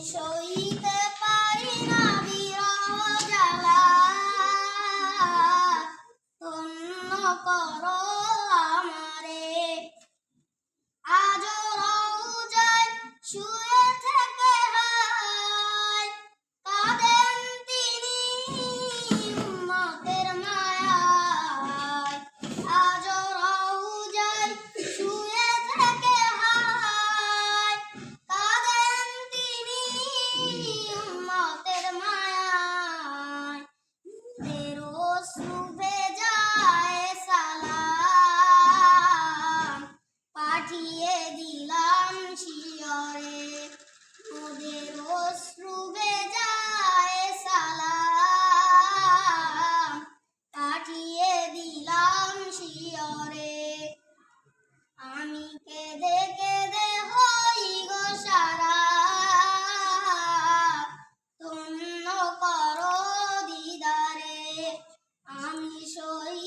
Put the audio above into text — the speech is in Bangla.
সইতে পারি না বিরহ জ্বালা, ধন্য করো আমারে। আজও রওজায় শুয়ে থেকে হায় কাঁদেন তিনি উম্মতের মায়ায়। আজও রওজায় শুয়ে থেকে হায় কাঁদেন তিনি উম্মতের মায়ায়। ওদের অশ্রু ভেজায় সালাম পাঠিয়ে দিলাম শিয়রে। ওদের অশ্রু ভেজায় সালাম পাঠিয়ে দিলাম শিয়রে। আমি কেঁদে কেঁদে হই গো সারা, ধন্য করো দিদারে। আমি সই